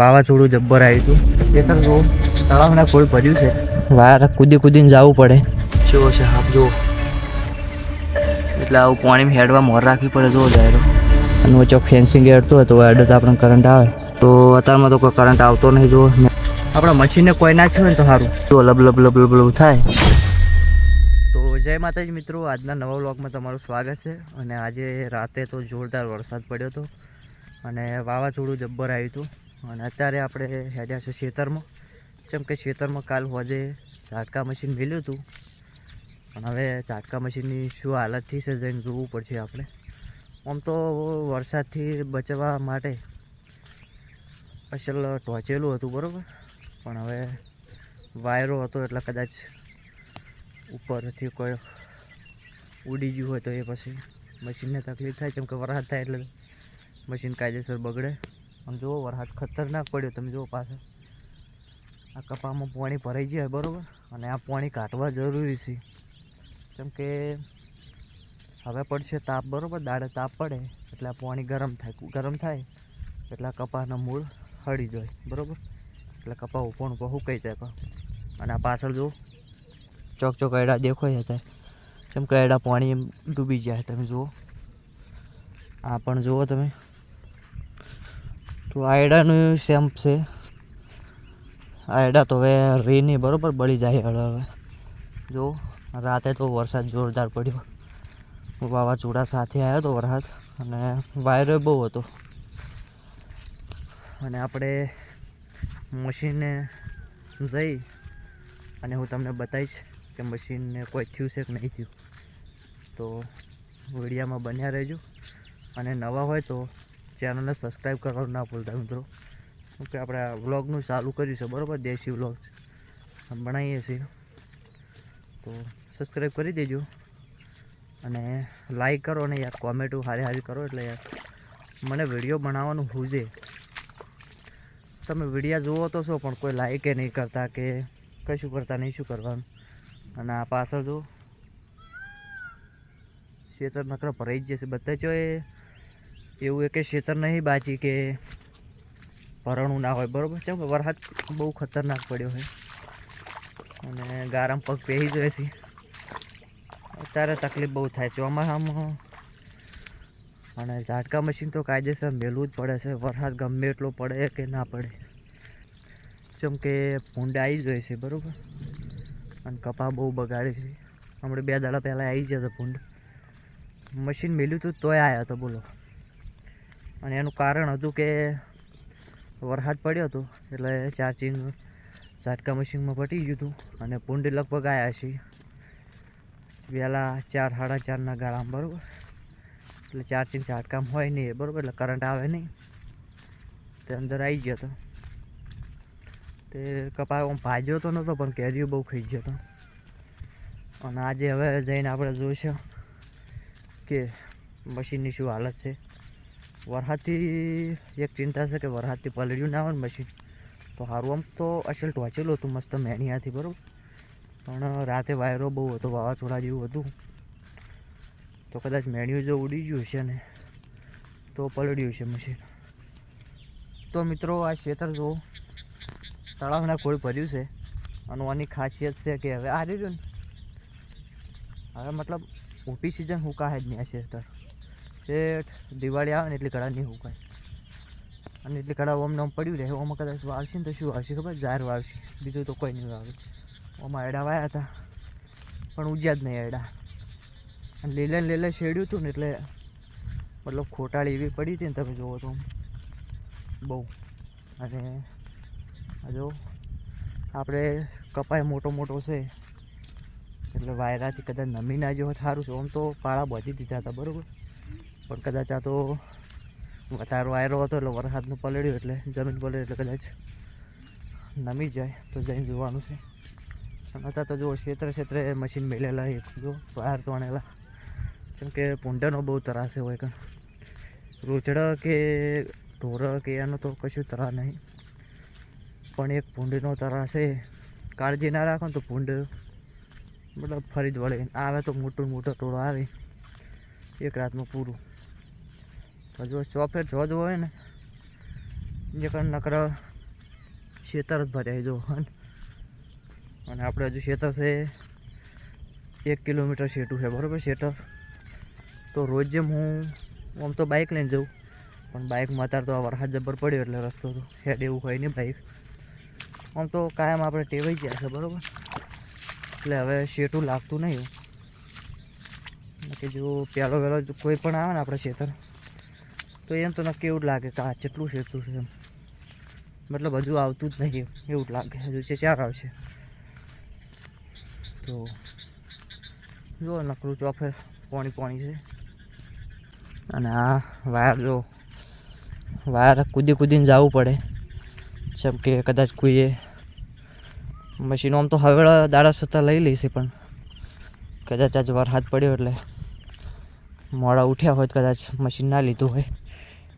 વાવાઝોડું જબ્બર આવ્યું હતું. ખેતર જો તળાવના કોઈ ભર્યું છે, વાર કૂદી કૂદીને જવું પડે. જો છે હાફ જો, એટલે આવું પાણીમાં હેડવા મોર રાખવી પડે. જો જાય અને ચોક ફેન્સિંગ હેડતો હોય તો હેડો તો આપણને કરંટ આવે. તો અત્યારમાં તો કોઈ કરંટ આવતો નહીં. જો આપણા મશીનને કોઈ નાખ્યું હોય ને તો સારું. જો લબ લબ લબ લબ લબ થાય. તો જય માતાજી મિત્રો, આજના નવા વ્લોગમાં તમારું સ્વાગત છે. અને આજે રાતે તો જોરદાર વરસાદ પડ્યો હતો અને વાવાઝોડું જબ્બર આવ્યું હતું. અને અત્યારે આપણે હેડ્યા છે ખેતરમાં. જેમ કે ખેતરમાં કાલ હોજે ઝાટકા મશીન મેલ્યું હતું, પણ હવે ઝાટકા મશીનની શું હાલત થઈ છે જઈને જોવું પડશે આપણે. આમ તો વરસાદથી બચવા માટે અસલ ટોચેલું હતું બરાબર, પણ હવે વાયરો હતો એટલે કદાચ ઉપરથી કોઈ ઉડી ગયું હોય તો એ પછી મશીનને તકલીફ થાય. કેમ કે વરસાદ થાય એટલે મશીન કાયદેસર બગડે. આમ જુઓ વરસાદ ખતરનાક પડ્યો. તમે જુઓ પાછળ આ કપામાં પાણી ભરાઈ જાય બરાબર, અને આ પાણી કાઢવા જરૂરી છે. કેમ કે હવે પડશે તાપ બરાબર, દાડે તાપ પડે એટલે આ પાણી ગરમ થાય એટલે આ કપાના મૂળ હળી જાય બરાબર, એટલે કપા ઉપર સુકાઈ જાય. અને આ પાછળ જો ચોક ચોક એડા દેખાય હતા, જેમ કે એડા પાણી ડૂબી જાય. તમે જુઓ આ પણ જુઓ તમે, તો આ એડાનું સેમ્પ છે. આ એડા તો હવે રી નહીં બરાબર, બળી જાય હવે. જો રાતે તો વરસાદ જોરદાર પડ્યો, વાવાઝોડા સાથે આવ્યો હતો વરસાદ, અને વાયરો બહુ હતો. અને આપણે મશીનને જઈ અને હું તમને બતાવીશ કે મશીનને કોઈ થયું છે કે નહીં થયું. તો વિડીયોમાં બન્યા રહેજો, અને નવા હોય તો ચેનલને સબસ્ક્રાઈબ કરવાનું ના ભૂલતા મિત્રો. કેમ કે આપણે આ વ્લોગનું ચાલુ કર્યું છે બરાબર, દેશી વ્લોગ બનાવીએ છીએ, તો સબસ્ક્રાઈબ કરી દેજો અને લાઈક કરો. અને યાર કોમેન્ટો સારી સારી કરો, એટલે યાર મને વિડીયો બનાવવાનું હુજે. તમે વિડીયો જુઓ તો છો પણ કોઈ લાઈકે નહીં કરતા કે કશું કરતા નહીં. શું કરવાનું? અને આ પાછળ જો ખેતર નકરા ભરાઈ જ જશે બધા. જો એવું એક ખેતર નહીં બાકી કે ભરણું ના હોય બરાબર. કેમ કે વરસાદ બહુ ખતરનાક પડ્યો છે અને ગારામ પગ પહેરી જાય છે. અત્યારે તકલીફ બહુ થાય ચોમાસામાં, અને ઝાટકા મશીન તો કાયદેસર મેળવું જ પડે છે. વરસાદ ગમે એટલો પડે કે ના પડે, જેમ કે ભૂંડ આવી જાય છે બરાબર, અને કપા બહુ બગાડે છે. હમણાં 2 દાડા પહેલાં આવી જતો ભૂંડ, મશીન મેલ્યું હતું તોય આવ્યા હતો બોલો. અને એનું કારણ હતું કે વરસાદ પડ્યો હતો એટલે ચાર્જિંગ ઝાટકા મશીનમાં પટી ગયું હતું, અને ભૂંડ લગભગ આવ્યા છે વહેલા 4 સાડા 4ના ગાળામાં બરાબર. એટલે ચાર્જિંગ ઝાટકામાં હોય નહીં બરાબર, એટલે કરંટ આવે નહીં. તે અંદર આવી ગયો હતો. તે કપા ભાજ્યો તો નહોતો પણ કેરીઓ બહુ ખાઈ ગયો હતો. અને આજે હવે જઈને આપણે જોઈશું કે મશીનની શું હાલત છે. વરસાદથી એક ચિંતા છે કે વરસાદથી પલળ્યું ના હોય ને મશીન તો સારું. આમ તો અસલ ટોચેલું હતું મસ્ત મેનિયાથી બરાબર, પણ રાતે વાયરો બહુ હતો, વાવાઝોડા જેવું હતું, તો કદાચ મેણ્યું જો ઉડી ગયું છે ને તો પલળ્યું છે મશીન. તો મિત્રો આ ખેતર જો તળાવના કોઈ ભર્યું છે, અને આની ખાસિયત છે કે હવે આ રહ્યું ને, હવે મતલબ ઊભી સિઝન હુકાય જ નહીં આ ખેતર. શેઠ દિવાળી આવે ને એટલી કડા નહીં હુકાય, અને એટલી કડા ઓમ નામ પડ્યું રહે. ઓમાં કદાચ વાવશે ને તો શું વાવશે ખબર? જાર વાવશે, બીજું તો કોઈ નહીં વાવે. ઓમાં એડા વાયા હતા પણ ઉજ્યા જ નહીં એડા, અને લીલે શેડ્યું હતું ને એટલે મતલબ ખોટાળી એવી પડી હતી ને તમે જુઓ તો બહુ. અને જો આપણે કપાય મોટો મોટો છે એટલે વાયરાથી કદાચ નમી ના જો સારું છે. આમ તો પાળા બાંધી દીધા હતા બરાબર, પણ કદાચ આ તો વધારે વાયરો હતો એટલે વરસાદનું પલળ્યું એટલે જમીન પલળ્યું એટલે કદાચ નમી જાય. તો જઈને જોવાનું છે. અને અત્યારે તો જો ક્ષેત્રે મશીન મેળેલા એક જો વાયર તોણેલા, કેમ કે ભૂંડાનો બહુ ત્રાસ હોય કે રોચડા કે ઢોર કે એનો તો કશું ત્રાસ નહીં, પણ એક ભૂંડનો ત્રાસ છે. કાળજી ના રાખો ને તો ભૂંડ મતલબ ફરી જ વળે આવે. તો મોટો ટોળો આવે એક રાતમાં પૂરું. જો ચોફેર જો હોય ને જે કારણ નકર ખેતર જ ભર્યા જો. અને આપણે હજુ ખેતર છે 1 કિલોમીટર છેટું છે બરાબર ખેતર. તો રોજ જેમ હું આમ તો બાઇક લઈને જાઉં, પણ બાઇકમાં અત્યારે તો આ વરસાદ જબર પડ્યો એટલે રસ્તો તો હેડ એવું હોય નહીં બાઇક. આમ તો કાયમ આપણે ટેવાઈ ગયા છે બરાબર, એટલે હવે શેઠું લાગતું નહીં. કે જો પહેલો વહેલો કોઈ પણ આવે ને આપણે ખેતર, તો એમ તો નક્કી એવું જ લાગે કે આ કેટલું શેઠું છે એમ, મતલબ હજુ આવતું જ નહીં એવું જ લાગે, હજુ છે 4 આવશે. તો જો નકરું ચોફે પાણી છે. અને આ વાયર જો, વાયર કૂદીને જવું પડે, જેમ કે કદાચ કોઈએ મશીનો આમ તો હવે દાડા સત્તા લઈ લઈશે, પણ કદાચ આજ વરસાદ પડ્યો એટલે મોડા ઉઠ્યા હોય કદાચ મશીન ના લીધું હોય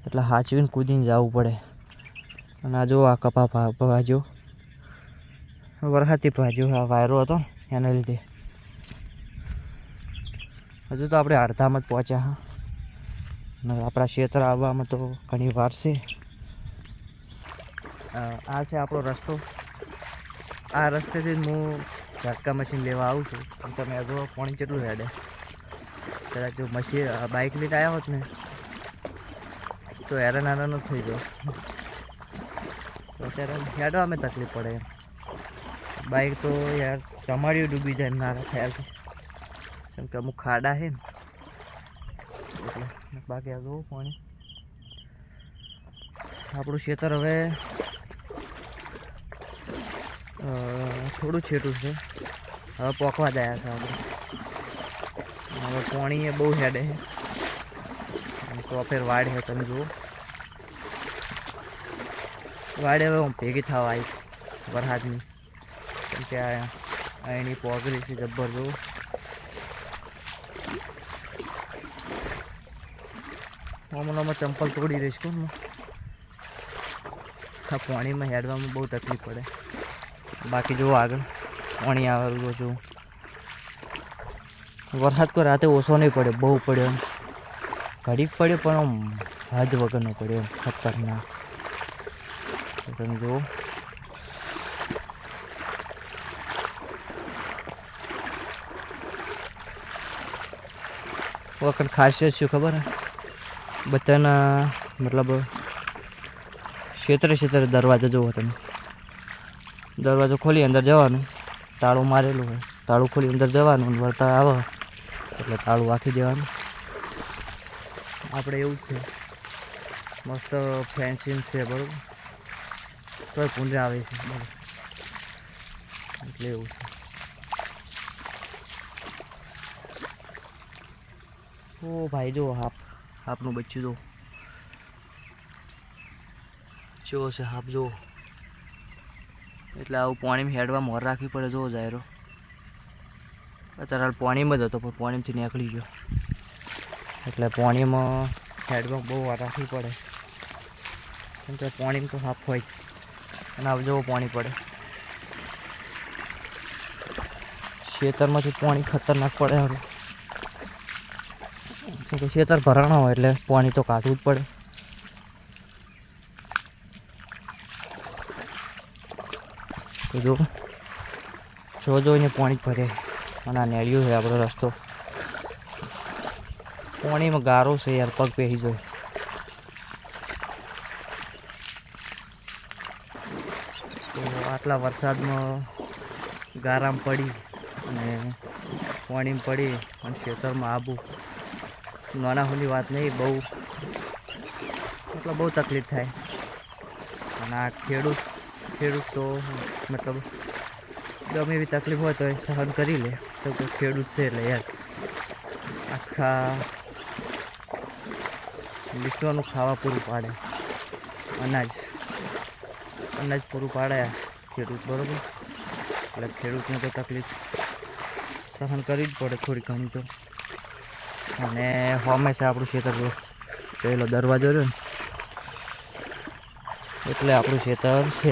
એટલે હાચવીને કૂદીને જવું પડે. અને આ જો આ કપા ભાજ્યો વરસાદથી ભાજ્યો, આ વાયરો હતો એના લીધે. હજુ તો આપણે અડધામાં જ પહોંચ્યા હા, અને આપણા ક્ષેત્ર આવવામાં તો ઘણી વાર છે. આ છે આપણો રસ્તો. આ રસ્તેથી જ હું ઝટકા મશીન લેવા આવું છું. તમે હજુ પાણી કેટલું હેડે, કદાચ જો મશીન બાઇક લઈને આવ્યા હોત ને તો હેરાન થઈ જાય. તો અત્યારે હેડવામાં તકલીફ પડે એમ. બાઇક તો યાર તમારી ડૂબી જાય મારા ખ્યાલથી, કેમ કે અમુક ખાડા છે ને એટલે. બાકી આ જોવું પાણી. આપણું ખેતર હવે થોડું છેટું છે, હવે પોકવા જાય છે આપણે. હવે પાણી એ બહુ હેડે છે, ચોફેર વાડ છે તમે જુઓ. વાડે હવે હું ભેગી થવા આવી વરસાદની, કેમ કે અહીંની પોગરી છે જબ્બર જુઓ. હમણાં ચંપલ તોડી રહીશ કોણ, આ પાણીમાં હેડવામાં બહુ તકલીફ પડે. બાકી જુઓ આગળ પાણી આવેલું છું. વરસાદ તો રાતે ઓછો નહીં પડ્યો, બહુ પડ્યો એમ. ઘડીક પડ્યો પણ આમ હદ વગરનો પડ્યો એમ, ખતરનાક. તમે જુઓ વખત ખાસિયત શું ખબર હે, બધાના મતલબ ક્ષેત્રે દરવાજો જુઓ તમે. દરવાજો ખોલી અંદર જવાનું, તાળું મારેલું હોય, તાળું ખોલી અંદર જવાનું, વળતા આવે એટલે તાળું વાંખી દેવાનું. આપણે એવું જ છે, મસ્ત ફેન્સિંગ છે બરાબર, તોય પૂંજે આવે છે બરાબર, એટલે એવું છે. ઓ ભાઈ જો હાપનું બચ્ચું જો કેવો છે હાપ જો. એટલે આવું પાણીમાં હેડવા મોર રાખવી પડે. જો જાયરો અત્યારે પાણીમાં જ હતો પણ પાણીમાંથી નીકળી ગયો, એટલે પાણીમાં હેડવા બહુ વાર રાખવી પડે, કેમ કે પાણીમાં તો હાફ હોય જ. અને આવ જેવો પાણી પડે, ખેતરમાંથી પાણી ખતરનાક પડે હવે, કેમ કે ખેતર ભરાણા હોય એટલે પાણી તો કાઢવું જ પડે. તો જોઈને પાણી જ ભરે. અને આ નેળિયું છે આપણો રસ્તો, પાણીમાં ગારો છે યાર, પગ પહેરી જાય. તો આટલા વરસાદમાં ગારામાં પડી અને પાણીમાં પડી અને ખેતરમાં આબુ નાના હોની વાત નહીં, બહુ મતલબ બહુ તકલીફ થાય. અને આ ખેડૂત તો મતલબ ગમે એવી તકલીફ હોય તો એ સહન કરી લે, તો કોઈ ખેડૂત છે એટલે યાર આખા વિશ્વનું ખાવા પૂરું પાડે, અનાજ પૂરું પાડે ખેડૂત બરાબર. એટલે ખેડૂતને તો તકલીફ સહન કરવી જ પડે થોડી ઘણી તો. અને હંમેશા આપણું ખેતર જો પહેલો દરવાજો રહ્યો ને એટલે આપણું ખેતર છે.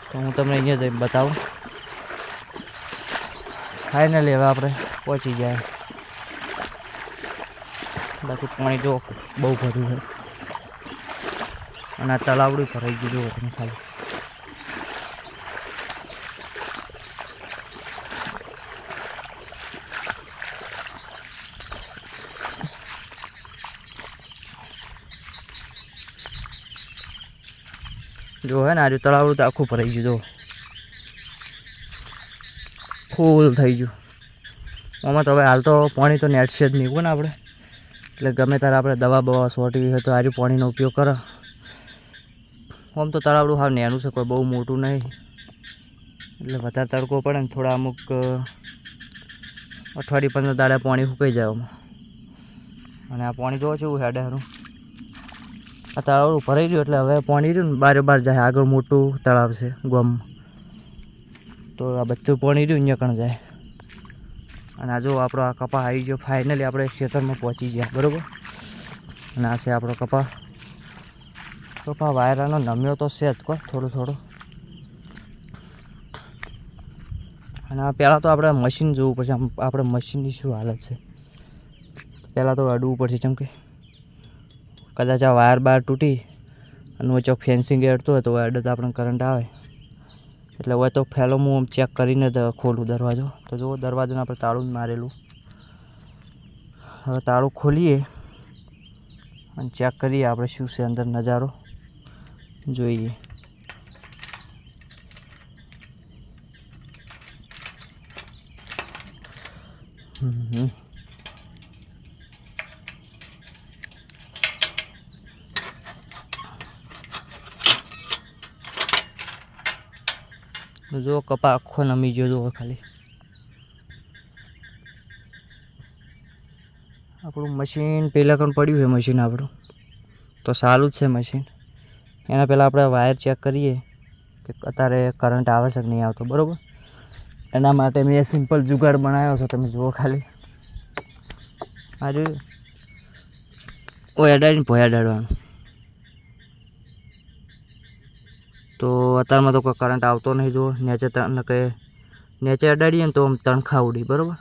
તો હું તમને અહીંયા જઈને બતાવું. ફાઇનલી હવે આપણે પહોંચી જાય. બાકી પાણી જો બહુ ભર્યું છે, અને આ તળાવડું ભરાઈ ગયું જુઓ તમે ખાલી. જો હે ને આજે તળાવડું તો આખું ભરાઈ ગયું, જો ફૂલ થઈ ગયું. આમાં તો હવે હાલ તો પાણી તો નેટ છે જ નહીં ને આપણે, એટલે ગમે ત્યારે આપણે દવા બવા છોટવી હોય તો આજે પાણીનો ઉપયોગ કરો. આમ તો તળાવડું હાવ નેનું છે, કોઈ બહુ મોટું નહીં, એટલે વધારે તડકો પડે ને થોડા અમુક અઠવાડિયે 15 દાડા પાણી સુકાઈ જાય આમાં. અને આ પાણી જોવો છું હેડે હારું આ તળાવડું ભરાઈ રહ્યું, એટલે હવે પાણી રહ્યું ને બારે બાર જાય. આગળ મોટું તળાવ છે ગામમાં, તો આ બધું પાણી રહ્યું અહીંયા કણ જાય. અને આ જો આપણો આ કપા આવી ગયો ફાઇનલી, આપણે ખેતરમાં પહોંચી ગયા બરાબર. અને આ છે આપણો કપા. કપા વાયરાનો નમ્યો તો છે જ કોઈ થોડો થોડો. અને આ પહેલાં તો આપણે મશીન જોવું પડશે, આપણે મશીનની શું હાલત છે પહેલાં તો અડવું પડશે. કેમ કે કદાચ આ વાયર બાર તૂટી અને વચ્ચે ફેન્સિંગ એડતો હોય તો અડે તો આપણે કરંટ આવે, એટલે હવે તો ફેલો હું ચેક કરીને જ ખોલું દરવાજો. તો જુઓ દરવાજાને આપણે તાળું મારેલું. હવે તાળું ખોલીએ અને ચેક કરીએ આપણે શું છે અંદર નજારો જોઈએ. જો કપા આખો નમી ગયો જો ખાલી. આપણું મશીન પહેલાં પણ પડ્યું છે મશીન આપણું તો સારું જ છે મશીન. એના પહેલાં આપણે વાયર ચેક કરીએ કે અત્યારે કરંટ આવે છે કે નહીં આવતો બરાબર. એના માટે મેં સિમ્પલ જુગાડ બનાવ્યો છે, તમે જુઓ ખાલી. આ જોયું ઓ એડાડીને ભોયા દાડવાનું. તો અત્યારમાં તો કોઈ કરંટ આવતો નહીં. જુઓ નીચે કે નીચે અડાડીએ ને તો આમ તણખા ઉડી બરાબર,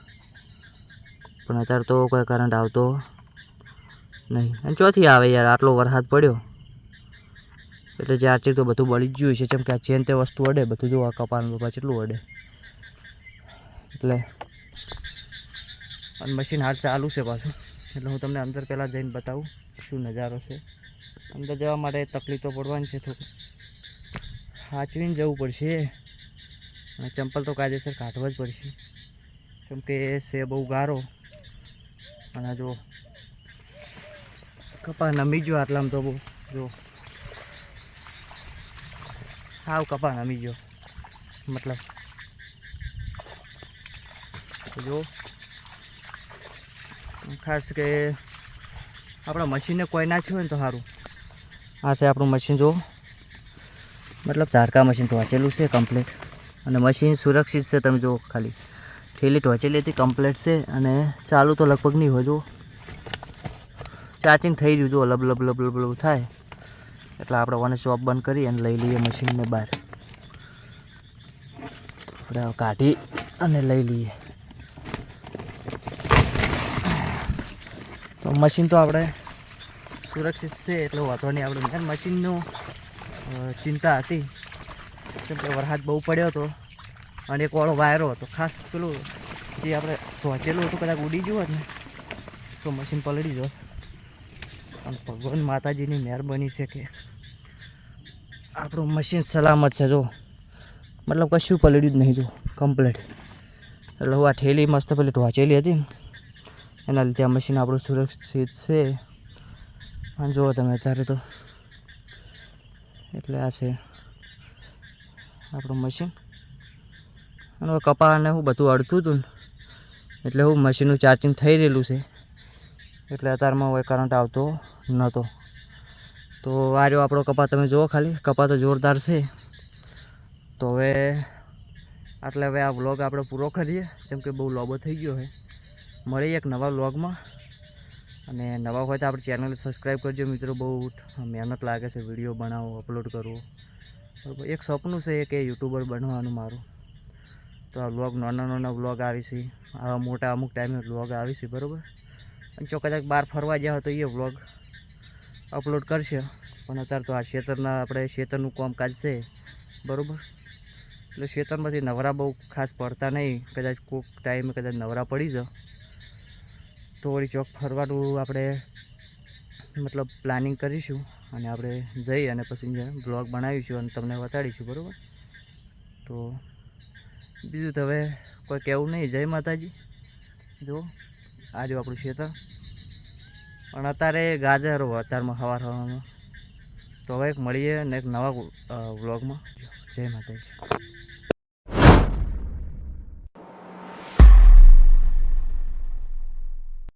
પણ અત્યારે તો કોઈ કરંટ આવતો નહીં. અને ચોથી આવે યાર, આટલો વરસાદ પડ્યો એટલે જે આર્ચિક તો બધું બળી જ ગયું છે. જેમ કે આ ચેન તે વસ્તુ અડે બધું જો આ કપાનું બાપા કેટલું અડે. એટલે અને મશીન હાલ ચાલુ છે પાછું, એટલે હું તમને અંદર પહેલાં જઈને બતાવું શું નજારો છે. અંદર જવા માટે તકલીફ તો પડવાની છે, થોડું સાચવીને જવું પડશે. અને ચંપલ તો કાયદેસર કાઢવા જ પડશે, કેમ કે છે બહુ ગારો. અને જો કપા નમી ગયો આટલામાં તો બહુ જો હાવ કપા નમી ગયો મતલબ. જો ખાસ કે આપણા મશીનને કોઈ નાખ્યું હોય ને તો સારું. આ છે આપણું મશીન જો, મતલબ ઝાડકા મશીન ધોચેલું છે કમ્પ્લીટ. અને મશીન સુરક્ષિત છે, તમે જુઓ ખાલી થેલી ધોચેલી હતી કમ્પ્લીટ છે. અને ચાલુ તો લગભગ નહીં હોય, જો ચાર્જિંગ થઈ રહ્યું જો લબ લબ લબ લબ લબ થાય. એટલે આપણે ઓને શોપ બંધ કરી અને લઈ લઈએ મશીનને બહાર. આપણે કાઢી અને લઈ લઈએ. તો મશીન તો આપણે સુરક્ષિત છે એટલે વાંધો નહીં. આપણે મેન મશીનનું ચિંતા હતી, કેમ કે વરસાદ બહુ પડ્યો હતો અને એક વાળો વાયરો હતો. ખાસ પેલું જે આપણે ધોચેલું હતું કદાચ ઉડી ગયું હોત ને તો મશીન પલળી જોત. અને ભગવાન માતાજીની મહેરબાની છે કે આપણું મશીન સલામત છે. જો મતલબ કશું પલળ્યું જ નહીં, જો કમ્પ્લીટ. એટલે હું આ ઠેલી મસ્ત પેલી ધોચેલી હતી ને એના લીધે આ મશીન આપણું સુરક્ષિત છે. અને જુઓ તમે અત્યારે તો એટલે આ છે આપણું મશીન. અને કપાને હું બધું અડતું હતું ને એટલે હું મશીનનું ચાર્જિંગ થઈ રહેલું છે, એટલે અત્યારમાં હવે કરંટ આવતો નહોતો. તો આ રહ્યો આપણો કપા, તમે જુઓ ખાલી. કપા તો જોરદાર છે. તો હવે આટલે હવે આ વ્લોગ આપણે પૂરો કરીએ, જેમ કે બહુ લોબો થઈ ગયો છે. મળીએ એક નવા વ્લોગમાં. અને નવા હોય તો આપણી ચેનલ સબસ્ક્રાઈબ કરજો મિત્રો. બહુ મહેનત લાગે છે વિડીયો બનાવો, અપલોડ કરવો. બરાબર, એક સપનું છે કે યુટ્યુબર બનવાનું મારું. તો આ વ્લોગ નાના નાના વ્લોગ આવીશે, આવા મોટા અમુક ટાઈમે વ્લોગ આવીશે બરાબર. અને જો કદાચ બહાર ફરવા ગયા હોય તો એ વ્લોગ અપલોડ કરશે. પણ અત્યારે તો આ ખેતરના આપણે ખેતરનું કામકાજ છે બરાબર, એટલે ખેતરમાંથી નવરા બહુ ખાસ પડતા નહીં. કદાચ કોઈક ટાઈમે કદાચ નવરા પડી જાઓ તો વળી ચોક ફરવાનું આપણે મતલબ પ્લાનિંગ કરીશું અને આપણે જઈ અને પછી બ્લોગ બનાવીશું અને તમને બતાડીશું બરાબર. તો બીજું તો હવે કોઈ કહેવું નહીં. જય માતાજી. જો આ જો આપણું ખેતર, પણ અત્યારે ગાજર અત્યારમાં સવારમાં. તો હવે એક મળીએ ને એક નવા વ્લોગમાં. જય માતાજી.